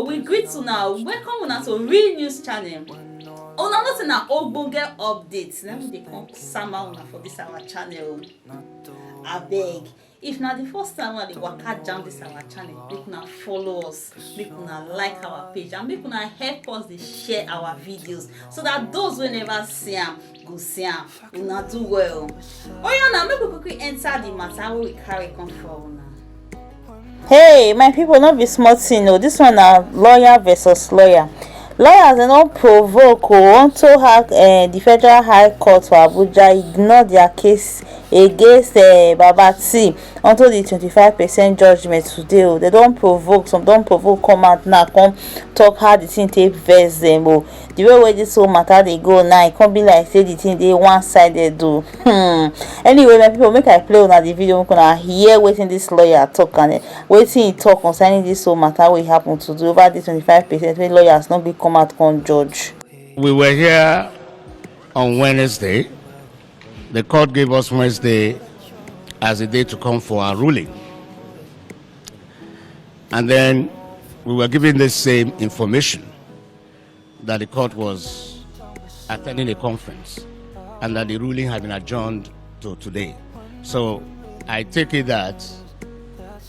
we greet una, welcome una to Real News Channel. Una know say na ogbonge updates na we dey come sama una for this our channel. Abeg, if na the first time una dey waka jam this our channel, make una follow us, make una like our page, and make una help us dey share our videos so that those wey never see am go see am. Una do well. Oya na make we quickly enter the matter wey we carry come for una. Hey my people, no be small thing o. This one na lawyer versus lawyer. Lawyers dem don provoke unto the Federal High Court for Abuja ignore their case against Baba T unto the 25% judgment today. They don provoke, some don provoke come out now come talk how the thing take vex them. The way this whole matter dey go now, e come be like say the thing dey one-sided o. Anyway my people, make I play una the video make una hear wetin this lawyer talk and wetin he talk concerning this whole matter wey happen to do over the 25% wey lawyers no be come out come judge. We were here on Wednesday. The court gave us Wednesday as a day to come for our ruling. And then we were given the same information that the court was attending a conference and that the ruling had been adjourned to today. So I take it that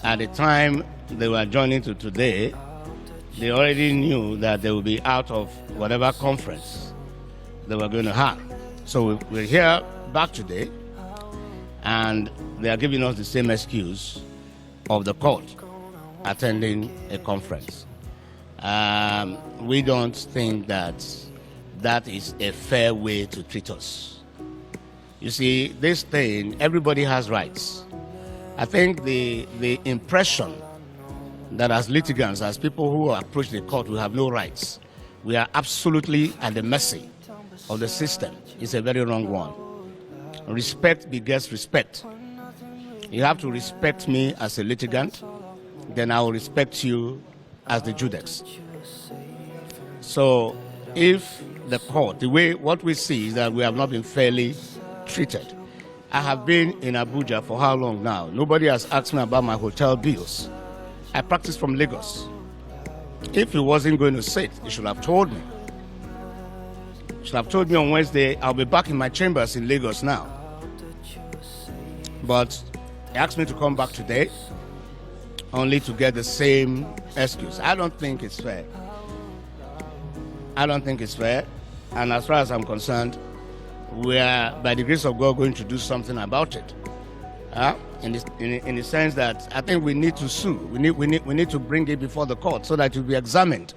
at the time they were adjourning to today, they already knew that they would be out of whatever conference they were going to have. So we're here back today, and they are giving us the same excuse of the court attending a conference. We don't think that that is a fair way to treat us. You see, this thing, everybody has rights. I think the impression that as litigants, as people who approach the court, we have no rights. We are absolutely at the mercy of the system. It's a very wrong one. Respect begets respect. You have to respect me as a litigant, then I will respect you as the judex. So if the court, what we see is that we have not been fairly treated. I have been in Abuja for how long now? Nobody has asked me about my hotel bills. I practice from Lagos. If he wasn't going to sit, he should have told me. He should have told me on Wednesday, I'll be back in my chambers in Lagos now. But he asked me to come back today, only to get the same excuse. I don't think it's fair. I don't think it's fair. And as far as I'm concerned, we are, by the grace of God, going to do something about it. In the sense that I think we need to sue. We need to bring it before the court so that it will be examined.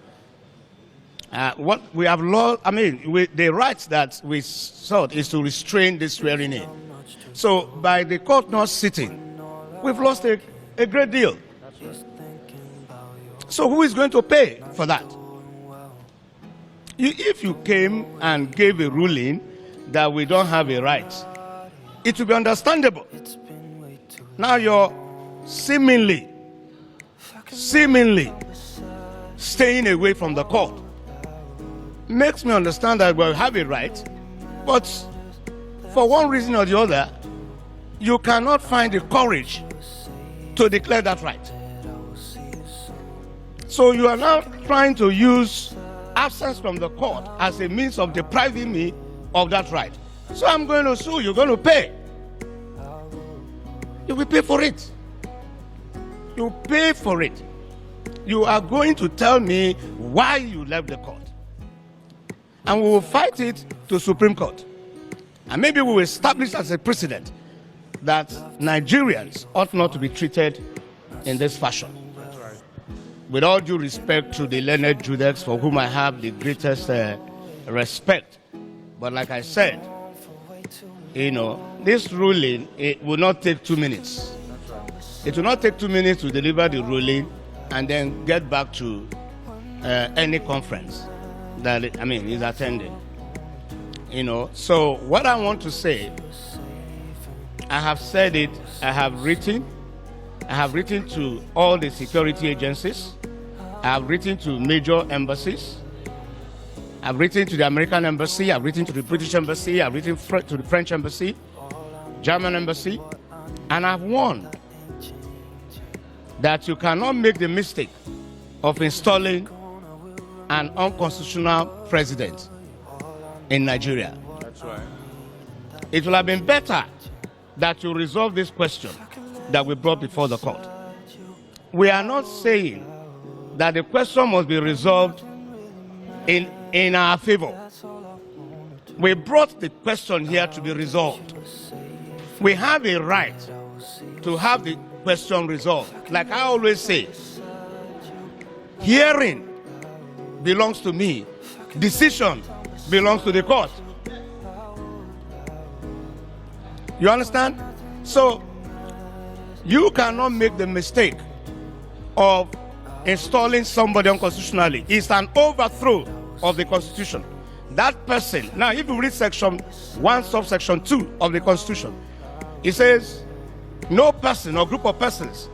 What we have lost, the rights that we sought is to restrain this swearing in. So by the court not sitting, we've lost a great deal. So who is going to pay for that? If you came and gave a ruling that we don't have a right, it will be understandable. Now you're seemingly staying away from the court. Makes me understand that we have a right, but for one reason or the other, you cannot find the courage to declare that right. So you are now trying to use absence from the court as a means of depriving me of that right. So I'm going to sue, you're going to pay. You will pay for it. You pay for it. You are going to tell me why you left the court. And we will fight it to Supreme Court. And maybe we will establish as a precedent that Nigerians ought not to be treated in this fashion. With all due respect to the learned judex, for whom I have the greatest respect. But like I said, this ruling, it will not take 2 minutes. It will not take 2 minutes to deliver the ruling and then get back to any conference that is attending. So what I want to say, I have said it, I have written to all the security agencies, I have written to major embassies, I've written to the American embassy, I've written to the British embassy, I've written to the French embassy, German embassy, and I've warned that you cannot make the mistake of installing an unconstitutional president in Nigeria. That's right. It would have been better that you resolve this question that we brought before the court. We are not saying that the question must be resolved in our favor. We brought the question here to be resolved. We have a right to have the question resolved. Like I always say, hearing belongs to me, decision belongs to the court. You understand? So you cannot make the mistake of installing somebody unconstitutionally. It's an overthrow of the Constitution. That person, now if you read section 1 subsection 2 of the Constitution, it says no person or group of persons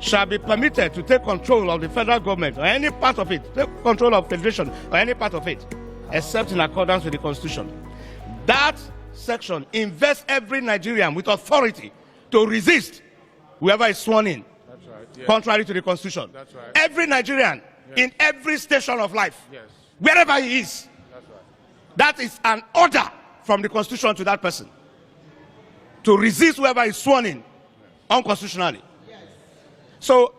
shall be permitted to take control of the federal government or any part of it, take control of federation or any part of it, except in accordance with the Constitution. That section invests every Nigerian with authority to resist whoever is sworn in. That's right. Yes. Contrary to the Constitution. That's right. Every Nigerian, yes, in every station of life, yes, wherever he is, that's right, that is an order from the Constitution to that person to resist whoever is sworn in unconstitutionally. Yes. So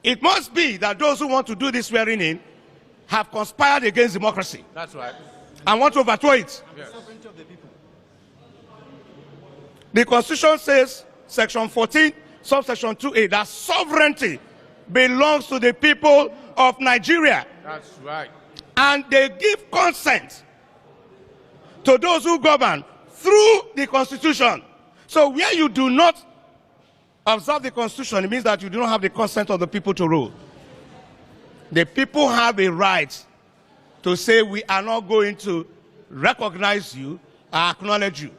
it must be that those who want to do this swearing in have conspired against democracy. That's right. And want to overthrow it. Yes. The Constitution says, section 14, subsection 2A, that sovereignty belongs to the people of Nigeria. That's right. And they give consent to those who govern through the Constitution. So where you do not observe the Constitution, it means that you do not have the consent of the people to rule. The people have a right to say, we are not going to recognize you or acknowledge you.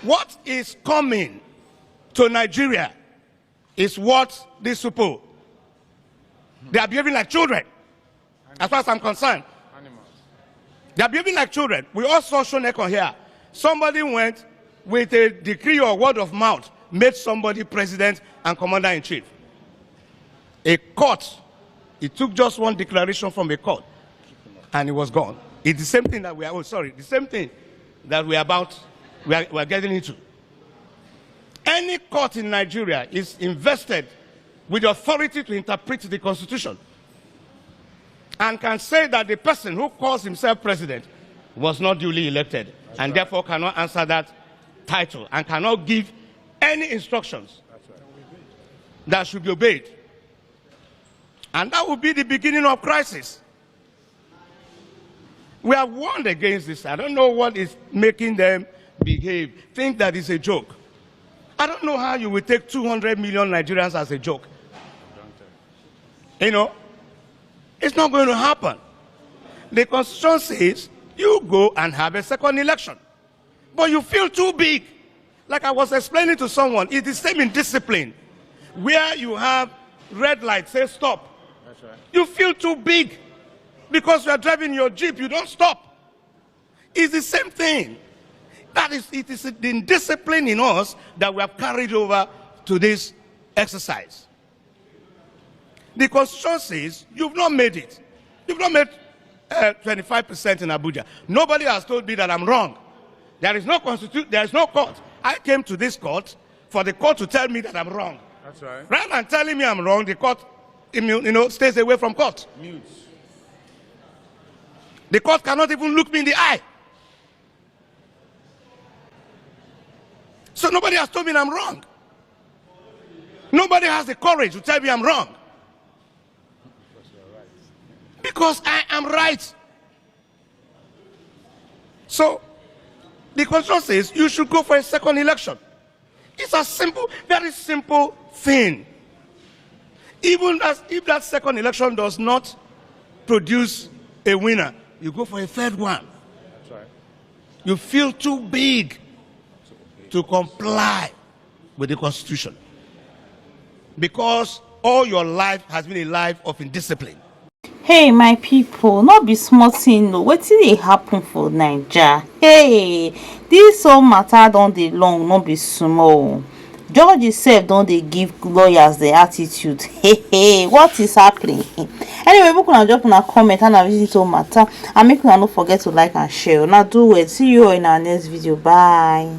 What is coming to Nigeria is what these people, they are behaving like children, as far as I'm concerned. Animals. They are behaving like children. We all saw Shoneko here. Somebody went with a decree or word of mouth, made somebody president and commander-in-chief. A court, it took just one declaration from a court, and it was gone. It's the same thing that we are, the same thing that we are getting into. Any court in Nigeria is invested with the authority to interpret the Constitution and can say that the person who calls himself president was not duly elected. That's and right. Therefore cannot answer that title and cannot give any instructions that should be obeyed. And that will be the beginning of crisis. We have warned against this. I don't know what is making them behave, think that it's a joke. I don't know how you will take 200 million Nigerians as a joke. You know, it's not going to happen. The Constitution says you go and have a second election, but you feel too big. Like I was explaining to someone, it's the same in discipline. Where you have red light, say stop. That's right. You feel too big because you are driving your Jeep, you don't stop. It's the same thing. That is, it is the discipline in us that we have carried over to this exercise. The Constitution says you've not made it. You've not made 25% in Abuja. Nobody has told me that I'm wrong. There is no constitution. There is no court. I came to this court for the court to tell me that I'm wrong. That's right. Rather than telling me I'm wrong, the court, stays away from court. Mutes. The court cannot even look me in the eye. So nobody has told me I'm wrong. Nobody has the courage to tell me I'm wrong. Because I am right. So the Constitution says you should go for a second election. It's a simple, very simple thing. Even if that second election does not produce a winner, you go for a third one. That's right. You feel too big to comply with the Constitution because all your life has been a life of indiscipline. Hey my people, not be small thing o. Wetin dey happen for Naija? Hey, this whole matter don dey long, no be small. Judges sef don dey give lawyers the attitude. Hey, what is happening? Anyway, make una drop una comment and na visit to matter, and make una no forget to like and share. Una do well. See you all in our next video. Bye.